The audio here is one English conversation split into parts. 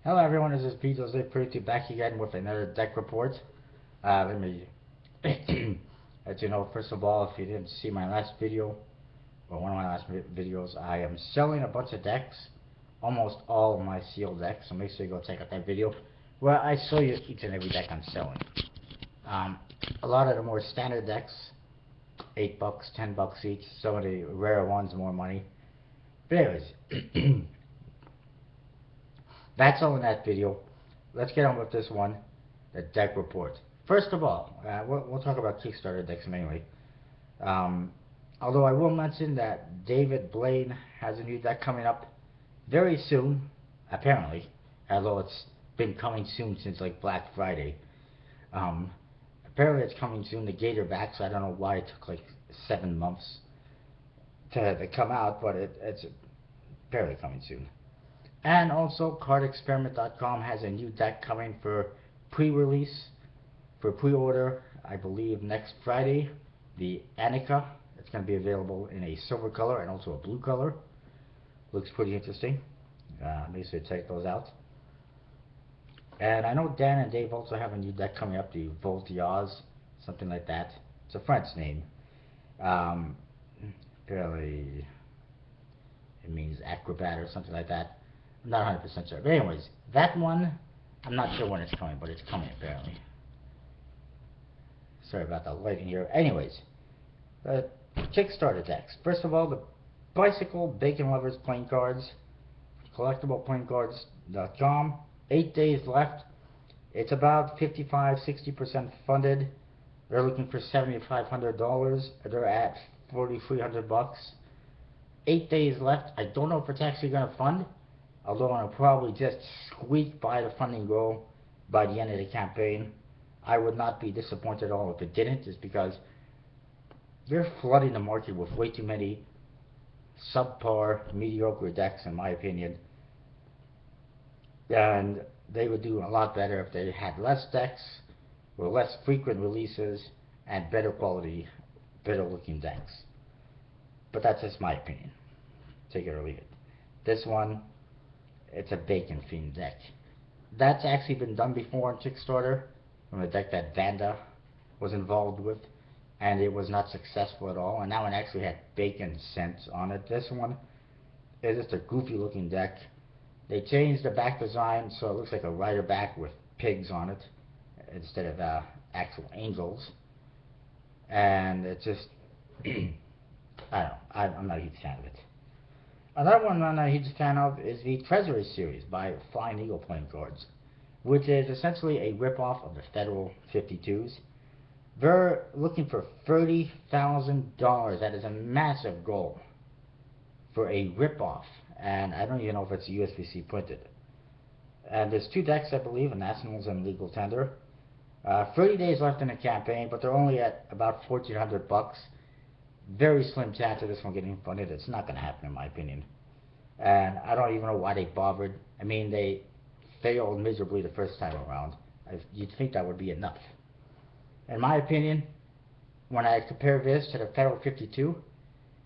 Hello everyone, this is Pete Pretty back again with another deck report. Let me let you know, first of all, if you didn't see my last video, or one of my last videos, I am selling a bunch of decks, almost all of my sealed decks, so make sure you go check out that video, where I show you each and every deck I'm selling. A lot of the more standard decks, $8, $10 each, some of the rare ones, more money. But anyways, that's all in that video. Let's get on with this one, the deck report. First of all, we'll talk about Kickstarter decks mainly. Although I will mention that Blaine has a new deck coming up very soon, apparently, although it's been coming soon since like Black Friday. Apparently it's coming soon, the Gator back, so I don't know why it took like 7 months to come out, but it's apparently coming soon. And also, cardexperiment.com has a new deck coming for pre-release, for pre-order, I believe next Friday. The Annika. It's going to be available in a silver color and also a blue color. Looks pretty interesting. Make sure to check those out. And I know Dan and Dave also have a new deck coming up, the Voltiaz, something like that. It's a French name. Apparently, it means acrobat or something like that. I'm not 100% sure. But anyways, that one, I'm not sure when it's coming, but it's coming apparently. Sorry about the lighting here. Anyways, the Kickstarter decks. First of all, the Bicycle Bacon Lovers playing cards, collectibleplayingcards.com. 8 days left. It's about 55-60% funded. They're looking for $7,500. They're at $4,300. 8 days left. I don't know if it's actually going to fund, although I'll probably just squeak by the funding goal by the end of the campaign. I would not be disappointed at all if it didn't, just because they're flooding the market with way too many subpar, mediocre decks, in my opinion. And they would do a lot better if they had less decks, with less frequent releases, and better quality, better looking decks. But that's just my opinion. Take it or leave it. This one, it's a bacon themed deck. That's actually been done before on Kickstarter, from a deck that Vanda was involved with, and it was not successful at all, and that one actually had bacon scents on it. This one is just a goofy looking deck. They changed the back design so it looks like a rider back with pigs on it instead of actual angels, and it's just I don't know, I'm not a huge fan of it. Another one I'm not a huge fan of is the Treasury series by Flying Eagle playing cards, which is essentially a ripoff of the Federal 52s. They're looking for $30,000. That is a massive goal for a ripoff, and I don't even know if it's USBC printed. And there's 2 decks, I believe, Nationals and Legal Tender. 30 days left in the campaign, but they're only at about $1,400. Very slim chance of this one getting funded. It's not going to happen, in my opinion. And I don't even know why they bothered. I mean, they failed miserably the first time around. You'd think that would be enough. In my opinion, when I compare this to the Federal 52,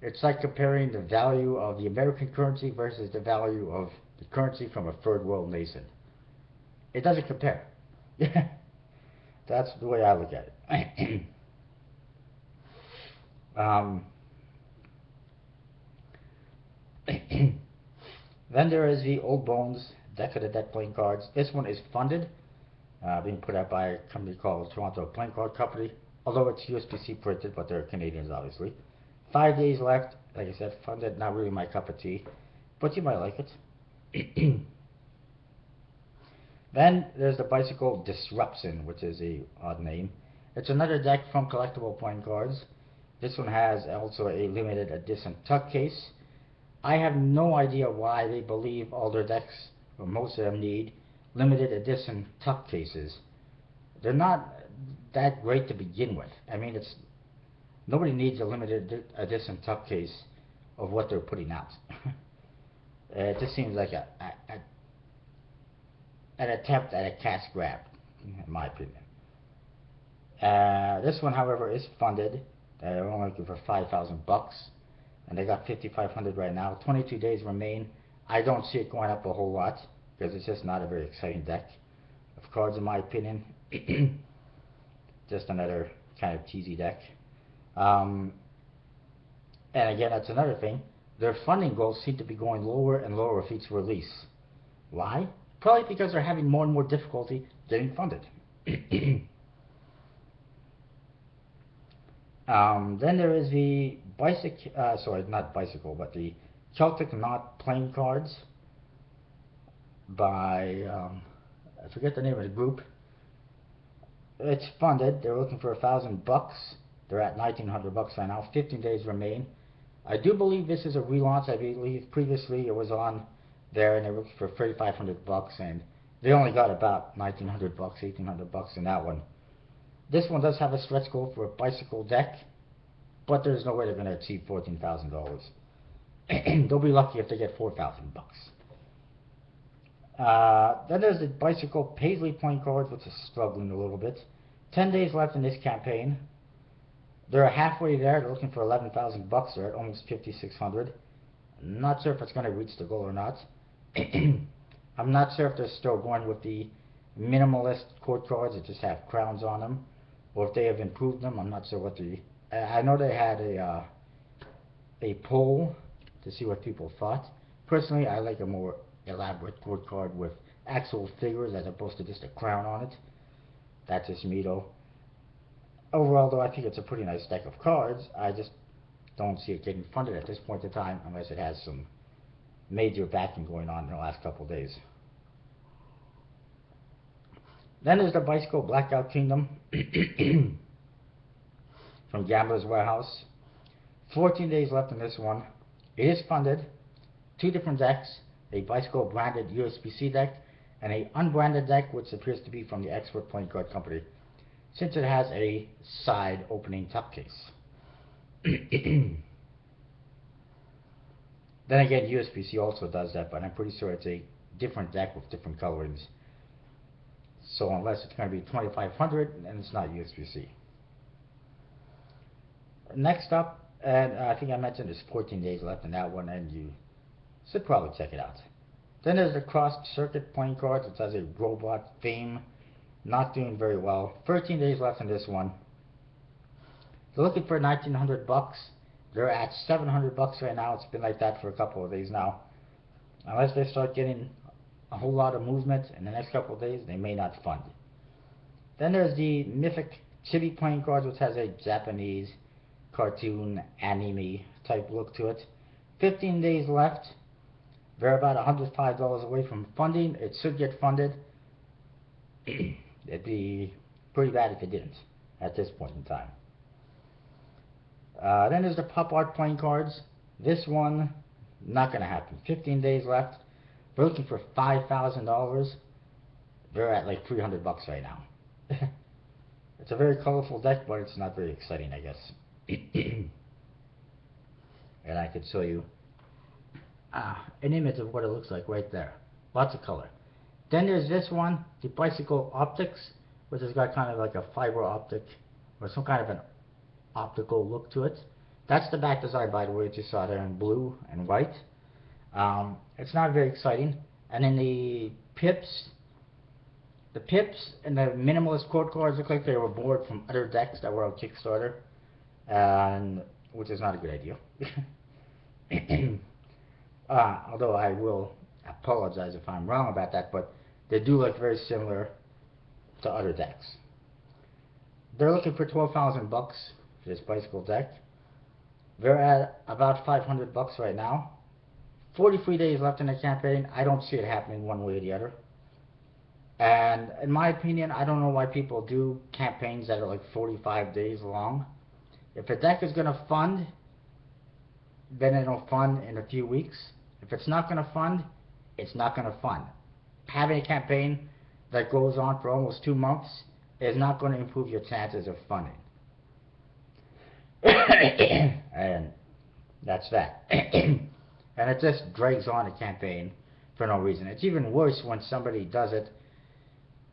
it's like comparing the value of the American currency versus the value of the currency from a third world nation. It doesn't compare. That's the way I look at it. Then there is the Old Bones Deck of the Dead playing cards. This one is funded, being put out by a company called Toronto Playing Card Company, although it's USBC printed, but they're Canadians obviously. 5 days left. Like I said, funded, not really my cup of tea, but you might like it. Then there's the Bicycle Disruption, which is a odd name. It's another deck from Collectible Playing Cards. This one has also a limited edition tuck case. I have no idea why they believe all their decks, or most of them, need limited edition tuck cases. They're not that great to begin with. I mean, nobody needs a limited edition tuck case of what they're putting out. It just seems like an attempt at a cash grab, in my opinion. This one, however, is funded. They're only looking for $5,000, and they got $5,500 right now. 22 days remain. I don't see it going up a whole lot. because it's just not a very exciting deck of cards in my opinion. Just another kind of cheesy deck. And again, that's another thing. Their funding goals seem to be going lower and lower with each release. Why? Probably because they're having more and more difficulty getting funded. Then there is the the Celtic Knot playing cards by, I forget the name of the group. It's funded. They're looking for $1,000. They're at $1,900 right now. 15 days remain. I do believe this is a relaunch. I believe previously it was on there and they were looking for $3,500 and they only got about $1,900, $1,800 in that one. This one does have a stretch goal for a bicycle deck, but there's no way they're going to achieve $14,000. They'll be lucky if they get $4,000. Then there's the bicycle Paisley playing cards, which is struggling a little bit. 10 days left in this campaign. They're halfway there. They're looking for $11,000. They're at almost $5,600. Not sure if it's going to reach the goal or not. I'm not sure if they're still going with the minimalist court cards that just have crowns on them, or if they have improved them. I'm not sure what the... I know they had a poll to see what people thought. Personally, I like a more elaborate court card with actual figures as opposed to just a crown on it. That's just me though. Overall though, I think it's a pretty nice deck of cards. I just don't see it getting funded at this point in time unless it has some major backing going on in the last couple of days. Then there's the Bicycle Blackout Kingdom from Gambler's Warehouse. 14 days left in this one. It is funded. 2 different decks, a Bicycle branded USPC deck and a unbranded deck which appears to be from the Expert Playing Card Company, since it has a side opening top case. Then again, USPC also does that, but I'm pretty sure it's a different deck with different colorings. So unless it's going to be 2,500, then it's not USPC. Next up, and I think I mentioned there's 14 days left in that one, and you should probably check it out. Then there's the Cross Circuit playing cards, which has a robot theme. Not doing very well. 13 days left in this one. They're looking for $1,900. They're at $700 right now. It's been like that for a couple of days now. Unless they start getting a whole lot of movement in the next couple of days, they may not fund. Then there's the Mythic Chibi playing cards, which has a Japanese cartoon anime type look to it. 15 days left. They're about $105 away from funding. It should get funded. It'd be pretty bad if it didn't at this point in time. Then there's the Pop Art playing cards. This one, not going to happen. 15 days left. We're looking for $5,000. They're at like $300 right now. It's a very colorful deck, but it's not very exciting, I guess. And I could show you an image of what it looks like right there. Lots of color. Then there's this one, the Bicycle Optics, which has got kind of like a fiber optic or some kind of an optical look to it. That's the back design, by the way, that you saw there in blue and white. It's not very exciting. And then the pips and the minimalist quote cards look like they were borrowed from other decks that were on Kickstarter, and which is not a good idea. Although I will apologize if I'm wrong about that, but they do look very similar to other decks. They're looking for $12,000 for this bicycle deck. They're at about $500 right now. 43 days left in the campaign. I don't see it happening one way or the other. And in my opinion, I don't know why people do campaigns that are like 45 days long. If a deck is going to fund, then it'll fund in a few weeks. If it's not going to fund, it's not going to fund. Having a campaign that goes on for almost 2 months is not going to improve your chances of funding. And that's that. And it just drags on a campaign for no reason. It's even worse when somebody does it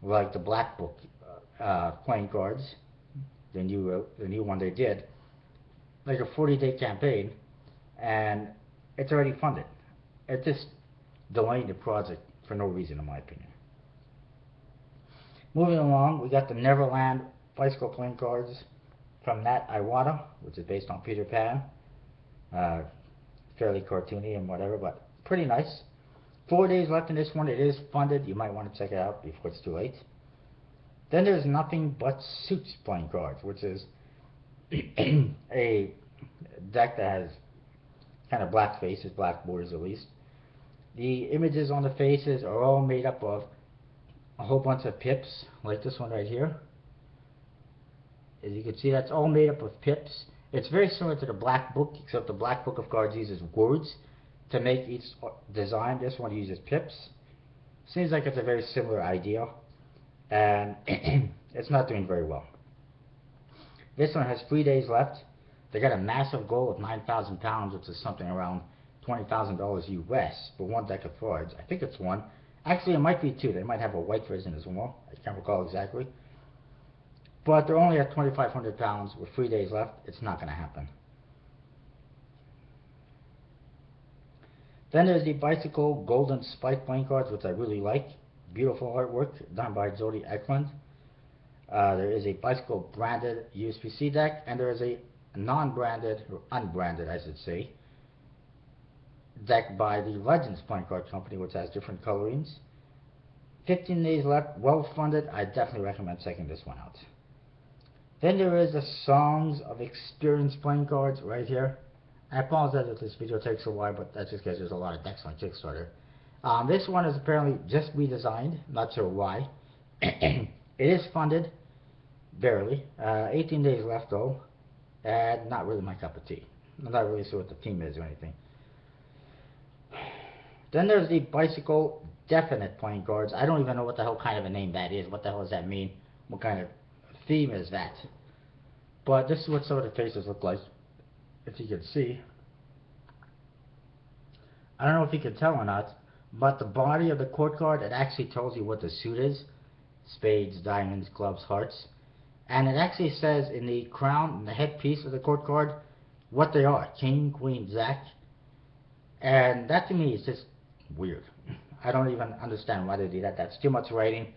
like the Black Book playing cards, the new one they did, like a 40-day campaign, and it's already funded. It's just delaying the project for no reason, in my opinion. Moving along, we got the Neverland bicycle playing cards from Nat Iwata, which is based on Peter Pan. Fairly cartoony and whatever, but pretty nice. 4 days left in this one. It is funded. You might want to check it out before it's too late. Then there's Nothing But Suits playing cards, which is a deck that has kind of black faces, black borders at least. The images on the faces are all made up of a whole bunch of pips, like this one right here. As you can see, that's all made up of pips. It's very similar to the Black Book, except the Black Book of Cards uses words to make each design. This one uses pips. Seems like it's a very similar idea, and it's not doing very well. This one has 3 days left. They got a massive goal of 9,000 pounds, which is something around $20,000 US for one deck of cards. I think it's one. Actually, it might be two. They might have a white version as well. I can't recall exactly. But they're only at 2,500 pounds with 3 days left. It's not going to happen. Then there's the Bicycle Golden Spike playing cards, which I really like. Beautiful artwork done by Jody Eklund. There is a Bicycle branded USPC deck, and there is a non-branded, or unbranded I should say, deck by the Legends playing card company, which has different colorings. 15 days left, well funded. I definitely recommend checking this one out. Then there is the Songs of Experience playing cards right here. I apologize if this video takes a while, but that's just because there's a lot of decks on Kickstarter. This one is apparently just redesigned, not sure why. It is funded, barely. 18 days left though, and not really my cup of tea. I'm not really sure what the theme is or anything. Then there's the Bicycle Definite playing cards. I don't even know what the hell kind of a name that is. What the hell does that mean? What kind of theme is that? But this is what some of the faces look like, if you can see. I don't know if you can tell or not, but the body of the court card, it actually tells you what the suit is. Spades, diamonds, clubs, hearts. And it actually says in the crown and the headpiece of the court card what they are. King, Queen, Jack. And that to me is just weird. I don't even understand why they do that. That's too much writing.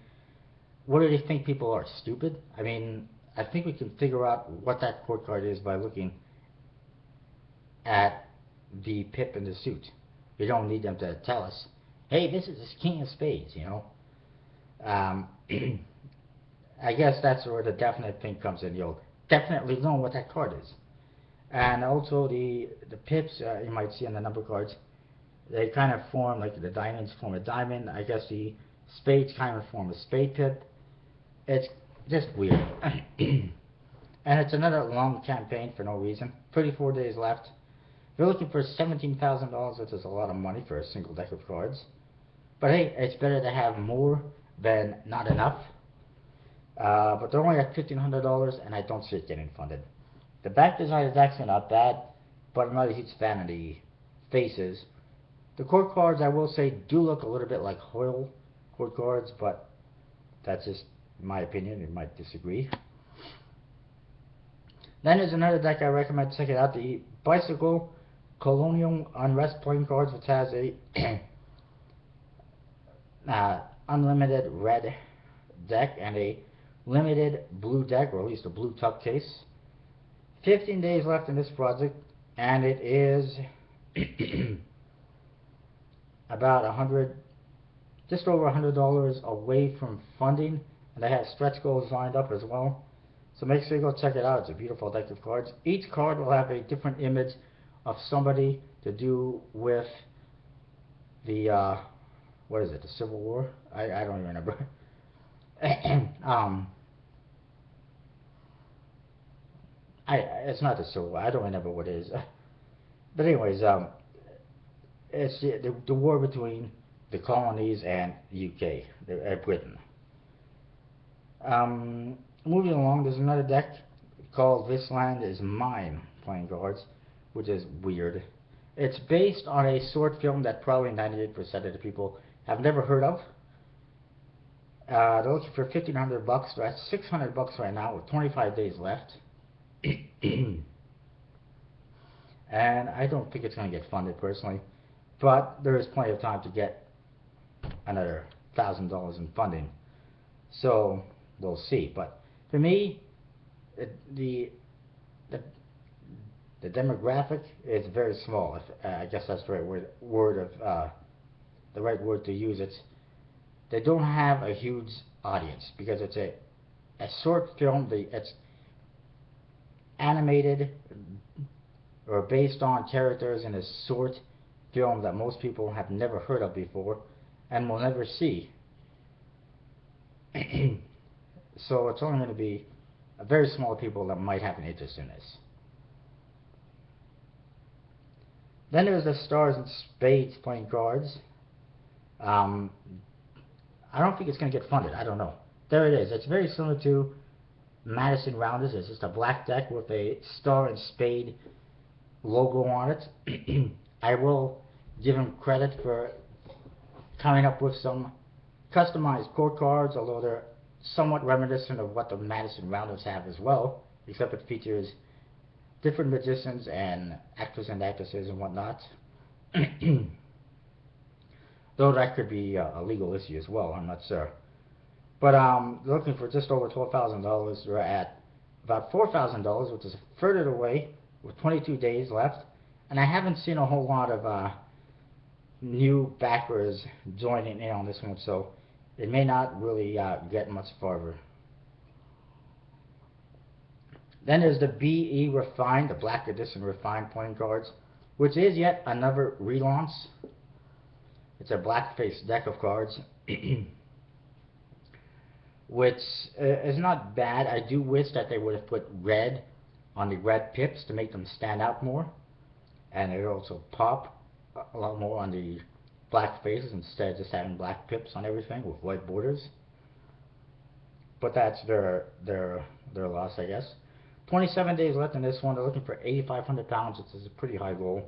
What do they think people are? Stupid? I mean, I think we can figure out what that court card is by looking at the pip in the suit. We don't need them to tell us, hey, this is the King of Spades, you know. I guess that's where the definite thing comes in. You'll definitely know what that card is. And also the pips, you might see on the number cards, they kind of form, like the diamonds form a diamond. I guess the spades kind of form a spade pip. It's just weird. And it's another long campaign for no reason. 34 days left. You're looking for $17,000, which is a lot of money for a single deck of cards. But hey, it's better to have more than not enough. But they're only at $1,500, and I don't see it getting funded. The back design is actually not bad, but I'm not a huge fan of the faces. The court cards, I will say, do look a little bit like Hoyle court cards, but that's just my opinion. You might disagree. Then there's another deck I recommend checking out, the Bicycle Colonial Unrest playing cards, which has a unlimited red deck and a limited blue deck, or at least a blue tuck case. 15 days left in this project, and it is about just over $100 away from funding, and they have stretch goals lined up as well. So make sure you go check it out. It's a beautiful deck of cards. Each card will have a different image of somebody to do with the what is it? The Civil War? I don't even remember. It's not the Civil War. I don't remember what it is. But anyways, it's the war between the colonies and the UK, Britain. Moving along, there's another deck called This Land Is Mine playing cards, which is weird. It's based on a short film that probably 98% of the people have never heard of. They're looking for $1,500. They're at $600 right now with 25 days left. And I don't think it's going to get funded personally, but there is plenty of time to get another $1,000 in funding. So we'll see. But for me, the the the demographic is very small. If, I guess that's the right the right word to use. They don't have a huge audience because it's a short film. It's animated or based on characters in a short film that most people have never heard of before and will never see. So it's only going to be a very small people that might have an interest in this. Then there's the Stars and Spades playing cards. I don't think it's going to get funded. I don't know. There it is. It's very similar to Madison Rounders. It's just a black deck with a Star and Spade logo on it. I will give him credit for coming up with some customized court cards, although they're somewhat reminiscent of what the Madison Rounders have as well, except it features different magicians and actors and actresses and whatnot. Though that could be a legal issue as well, I'm not sure. But looking for just over $12,000. We're at about $4,000, which is further away, with 22 days left. And I haven't seen a whole lot of new backers joining in on this one, so it may not really get much farther. Then there's the BE Refined, the Black Edition Refined playing cards, which is yet another relaunch. It's a black-faced deck of cards, which is not bad. I do wish that they would have put red on the red pips to make them stand out more, and it would also pop a lot more on the black faces instead of just having black pips on everything with white borders. But that's their loss, I guess. 27 days left in this one. They're looking for 8,500 pounds, which is a pretty high goal.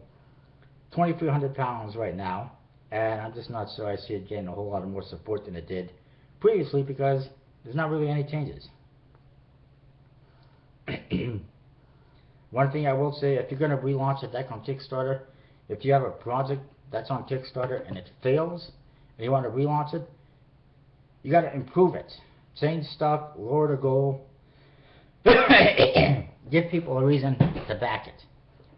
2,300 pounds right now, and I'm just not sure I see it getting a whole lot of more support than it did previously because there's not really any changes. One thing I will say, if you're going to relaunch a deck on Kickstarter, if you have a project that's on Kickstarter and it fails, and you want to relaunch it, you got to improve it. Change stuff, lower the goal, give people a reason to back it.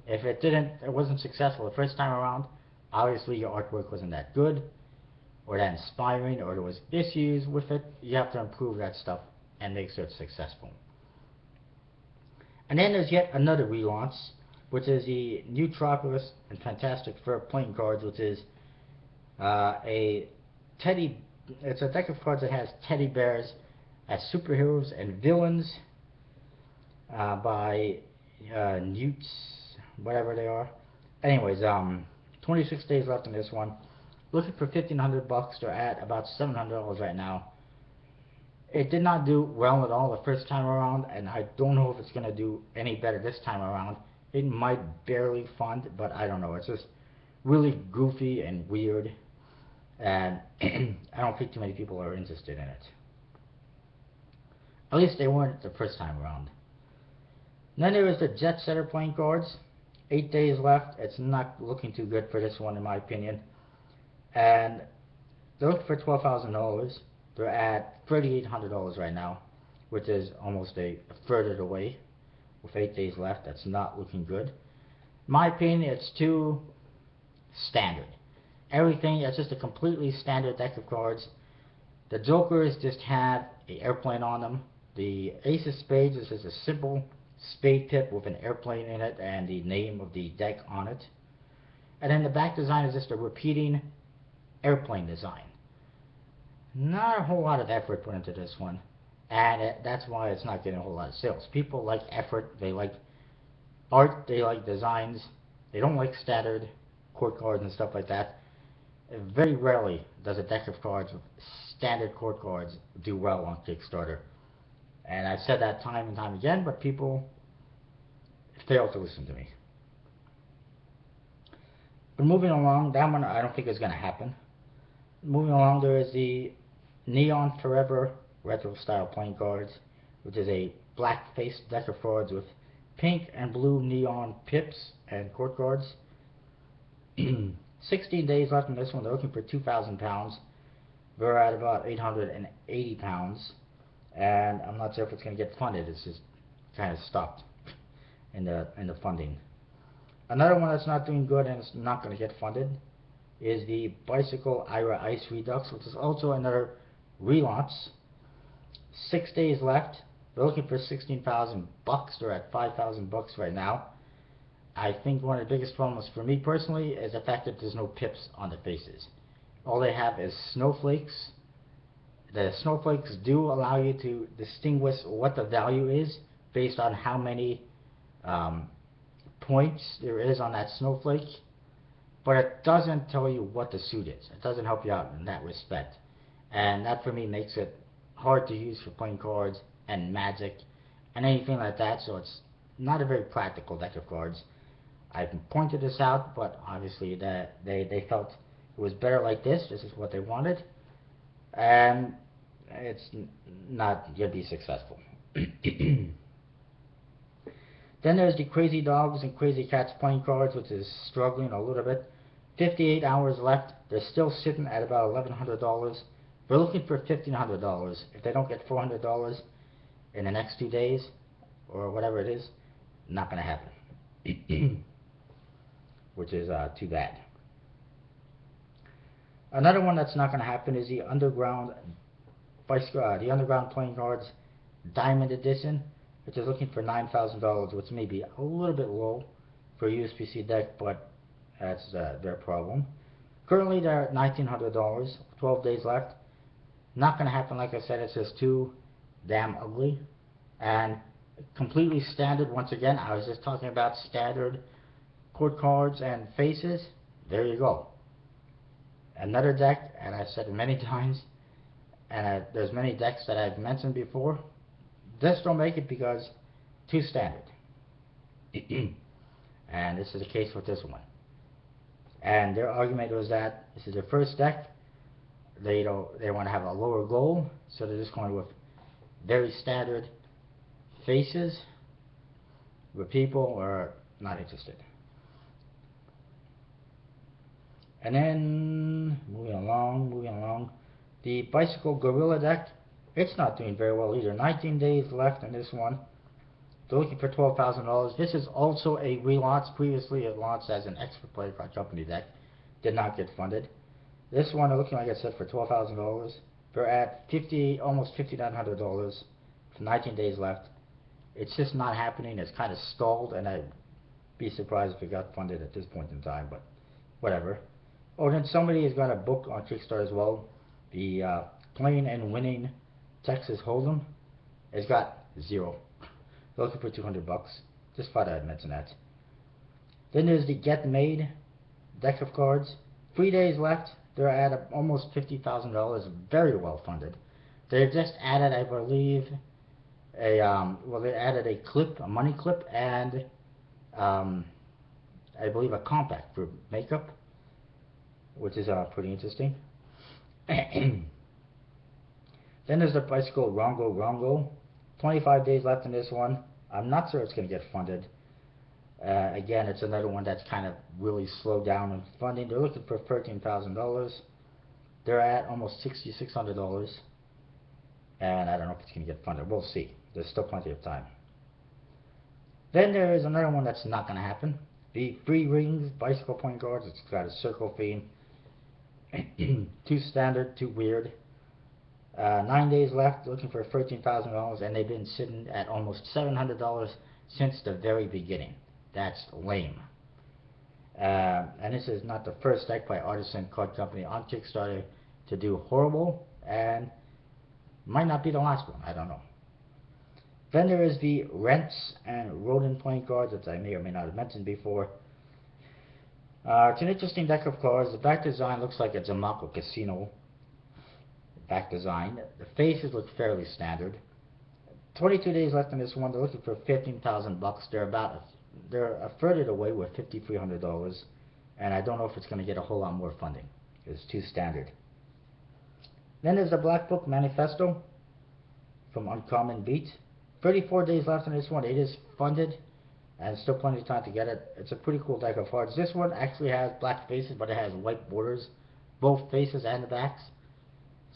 If it wasn't successful the first time around, obviously your artwork wasn't that good, or that inspiring, or there was issues with it. You have to improve that stuff and make sure it's successful. And then there's yet another relaunch, which is the New Tropolis and Fantastic Fur playing cards, which is it's a deck of cards that has teddy bears as superheroes and villains by Newts, whatever they are. Anyways, 26 days left in this one. Looking for $1,500. They're at about $700 right now. It did not do well at all the first time around, and I don't know if it's going to do any better this time around. It might barely fund, but I don't know. It's just really goofy and weird, and I don't think too many people are interested in it. At least they weren't the first time around. And then there is the Jet Setter playing cards. 8 days left. It's not looking too good for this one, in my opinion. And they're looking for $12,000. They're at $3,800 right now, which is almost a third away. With 8 days left, that's not looking good. In my opinion, it's too standard. Everything, it's just a completely standard deck of cards. The Jokers just have an airplane on them. The Ace of Spades is just a simple spade tip with an airplane in it and the name of the deck on it. And then the back design is just a repeating airplane design. Not a whole lot of effort put into this one, and that's why it's not getting a whole lot of sales. People like effort, they like art, they like designs, they don't like standard court cards and stuff like that. Very rarely does a deck of cards with standard court cards do well on Kickstarter. And I've said that time and time again, but people fail to listen to me. But moving along, that one I don't think is going to happen. Moving along, there is the Neon Forever retro style playing cards, which is a black faced deck of cards with pink and blue neon pips and court cards. 16 days left in this one. They're looking for 2,000 pounds. We're at about 880 pounds, and I'm not sure if it's going to get funded. It's just kind of stopped in the funding. Another one that's not doing good and it's not going to get funded is the Bicycle Ira Ice Redux, which is also another relaunch. 6 days left. They're looking for 16,000 bucks. They're at 5,000 bucks right now. I think one of the biggest problems for me personally is the fact that there's no pips on the faces. All they have is snowflakes. The snowflakes do allow you to distinguish what the value is based on how many points there is on that snowflake, but it doesn't tell you what the suit is. It doesn't help you out in that respect, and that for me makes it hard to use for playing cards and Magic and anything like that. So it's not a very practical deck of cards. I've pointed this out, but obviously they felt it was better like this. This is what they wanted, and it's not going to be successful. Then there's the Crazy Dogs and Crazy Cats playing cards, which is struggling a little bit. 58 hours left. They're still sitting at about $1,100. We're looking for $1,500. If they don't get $400 in the next 2 days, or whatever it is, not going to happen. Which is too bad. Another one that's not going to happen is the Underground Playing Cards Diamond Edition, which is looking for $9,000, which may be a little bit low for a USPC deck, but that's their problem. Currently they're at $1,900, 12 days left. Not going to happen, like I said. It's just too damn ugly and completely standard. Once again, I was just talking about standard court cards and faces. There you go. Another deck, and I've said it many times, and there's many decks that I've mentioned before. This don't make it because too standard. And this is the case with this one. And their argument was that this is their first deck. They want to have a lower goal, so they're just going with very standard faces where people are not interested. And then moving along, the Bicycle Gorilla deck, it's not doing very well either. 19 days left in this one. They're looking for $12,000. This is also a relaunch. Previously it launched as an extra play card company deck. Did not get funded. This one they're looking, like I said, for $12,000. They're at almost $5,900 with 19 days left. It's just not happening. It's kind of stalled, and I'd be surprised if it got funded at this point in time, but whatever. Oh, then somebody has got a book on Kickstarter as well. The Playing and Winning Texas Hold'em. It's got 0. They're looking for $200. Just thought I'd mention that. Then there's the Get Made deck of cards. 3 days left. They're at almost $50,000. Very well funded. They just added, I believe, they added a clip, a money clip, and I believe a compact for makeup, which is pretty interesting. Then there's the Bicycle Rongo. 25 days left in this one. I'm not sure it's going to get funded. Again, it's another one that's kind of really slowed down in funding. They're looking for $13,000. They're at almost $6,600. And I don't know if it's going to get funded. We'll see. There's still plenty of time. Then there is another one that's not going to happen. The Free Rings Bicycle Playing Cards. It's got a circle theme. Too standard, too weird. 9 days left, looking for $13,000, and they've been sitting at almost $700 since the very beginning. That's lame. And this is not the first deck by Artisan Card Company on Kickstarter to do horrible, and might not be the last one. I don't know. Then there is the Rents and Rodent Playing Cards, that I may or may not have mentioned before. It's an interesting deck of cards. The back design looks like a Zamaco Casino back design. The faces look fairly standard. 22 days left in this one. They're looking for $15,000. They're a third away with $5,300, and I don't know if it's going to get a whole lot more funding. It's too standard. Then there's the Black Book Manifesto from Uncommon Beat. 34 days left in this one. It is funded, and still plenty of time to get it. It's a pretty cool deck of cards. This one actually has black faces, but it has white borders, both faces and the backs.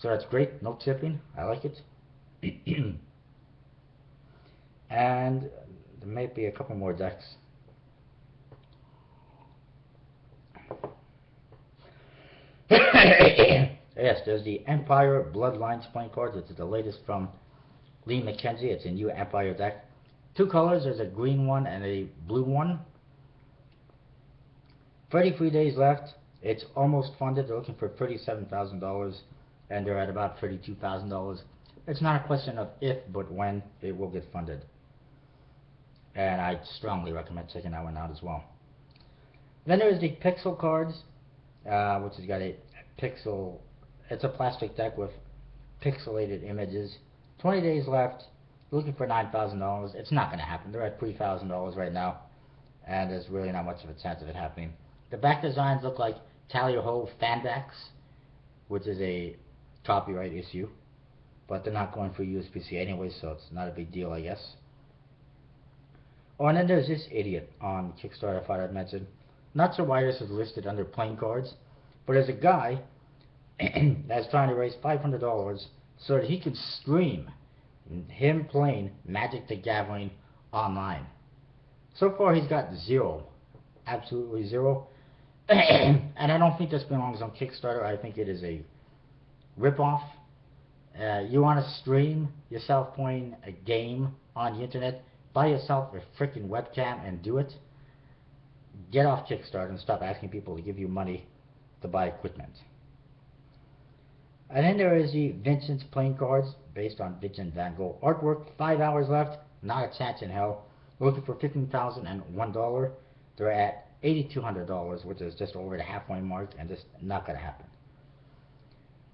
So that's great, no tipping, I like it. And there might be a couple more decks. Yes, there's the Empire Bloodlines playing cards. It's the latest from Lee McKenzie. It's a new Empire deck. Two colors, there's a green one and a blue one. 33 days left. It's almost funded. They're looking for $37,000 and they're at about $32,000. It's not a question of if, but when it will get funded. And I strongly recommend checking that one out as well. Then there's the Pixel cards, which has got a pixel. It's a plastic deck with pixelated images. 20 days left. Looking for $9,000. It's not going to happen. They're at $3,000 right now, and there's really not much of a chance of it happening. The back designs look like Tally-Ho Fandax, which is a copyright issue, but they're not going for USPC anyway, so it's not a big deal, I guess. Oh, and then there's this idiot on Kickstarter I thought I'd mention. Not sure why this is listed under playing cards, but there's a guy that's trying to raise $500 so that he can stream him playing Magic the Gathering online. So far he's got zero, absolutely zero. And I don't think this belongs on Kickstarter. I think it is a ripoff. You want to stream yourself playing a game on the internet? Buy yourself a freaking webcam and do it. Get off Kickstarter and stop asking people to give you money to buy equipment. And then there is the Vincent's playing cards based on Vincent Van Gogh artwork. 5 hours left, not a chance in hell. Looking for $15,001. They're at $8,200, which is just over the halfway mark, and just not going to happen.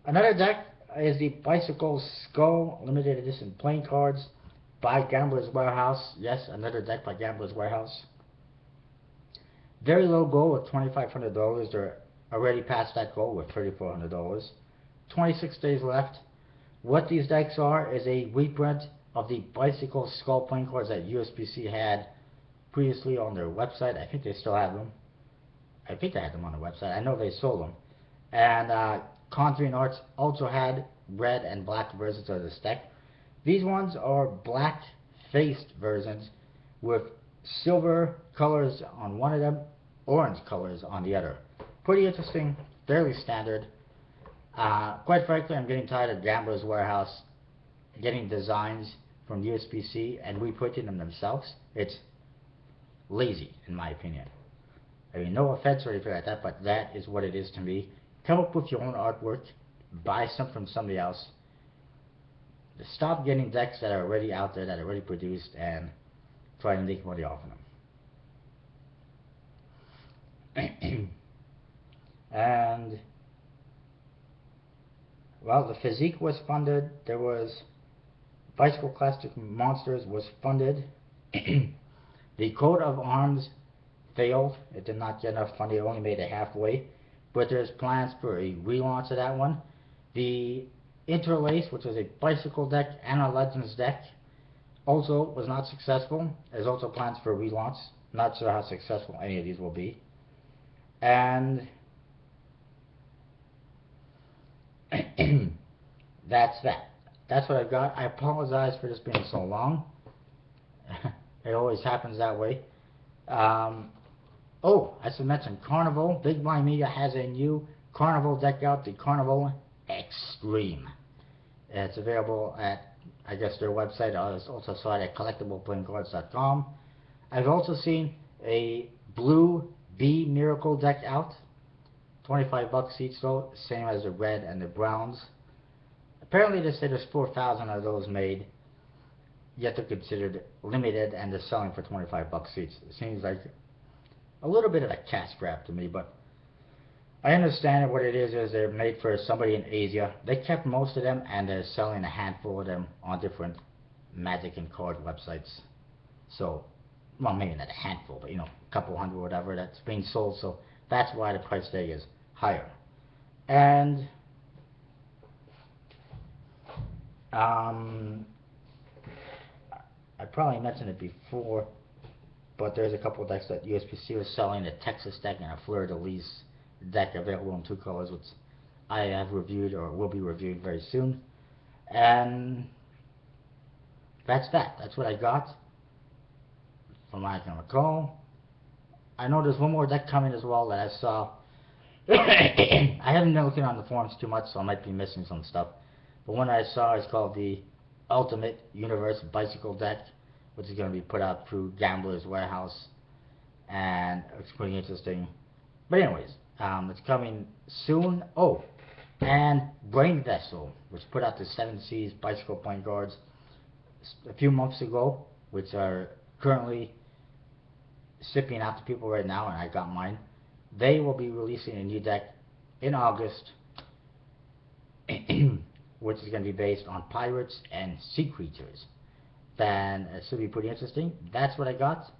Another deck is the Bicycle Skull limited edition playing cards by Gambler's Warehouse. Yes, another deck by Gambler's Warehouse. Very low goal of $2,500. They're already past that goal with $3,400. 26 days left. What these decks are is a reprint of the Bicycle Skull playing cards that USPC had previously on their website. I think they still have them. I think they had them on the website. I know they sold them. And Conjuring Arts also had red and black versions of this deck. These ones are black-faced versions with silver colors on one of them, orange colors on the other. Pretty interesting, fairly standard. Quite frankly, I'm getting tired of Gambler's Warehouse getting designs from USPC and reprinting them themselves. It's lazy, in my opinion. I mean, no offense or anything like that, but that is what it is to me. Come up with your own artwork, buy some from somebody else. Stop getting decks that are already out there, that are already produced, and try to make money off of them. And well, the Physique was funded. There was Bicycle Classic Monsters was funded. The Coat of Arms failed. It did not get enough funding. It only made it halfway. But there's plans for a relaunch of that one. The Interlace, which is a bicycle deck and a Legends deck, also was not successful. There's also plans for a relaunch. Not sure how successful any of these will be. And that's that. That's what I've got. I apologize for this being so long. It always happens that way. Oh, I should mention Karnival. Big Blind Media has a new Karnival deck out, the Karnival Extreme. It's available at, I guess, their website. I also saw it at collectibleplayingcards.com. I've also seen a blue B Miracle deck out. $25 each though, same as the red and the browns. Apparently they say there's 4,000 of those made, yet they're considered limited and they're selling for $25 each. It seems like a little bit of a cash grab to me, but I understand what it is they're made for somebody in Asia. They kept most of them and they're selling a handful of them on different Magic and card websites. So, well, maybe not a handful, but you know, a couple hundred or whatever that's being sold, so that's why the price tag is higher. And I probably mentioned it before, but there's a couple of decks that USPC was selling, a Texas deck and a Fleur de Lis deck available in two colors, which I have reviewed or will be reviewed very soon. And that's that. That's what I got from what I can recall. I know there's one more deck coming as well that I saw. I haven't been looking on the forums too much, so I might be missing some stuff. But one I saw is called the Ultimate Universe Bicycle Deck, which is going to be put out through Gambler's Warehouse, and it's pretty interesting. But anyways, it's coming soon. Oh, and Brain Vessel, which put out the 7 Seas Bicycle Point Guards a few months ago, which are currently shipping out to people right now, and I got mine. They will be releasing a new deck in August, which is going to be based on pirates and sea creatures. Then it should be pretty interesting. That's what I got.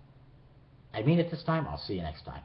I mean it this time. I'll see you next time.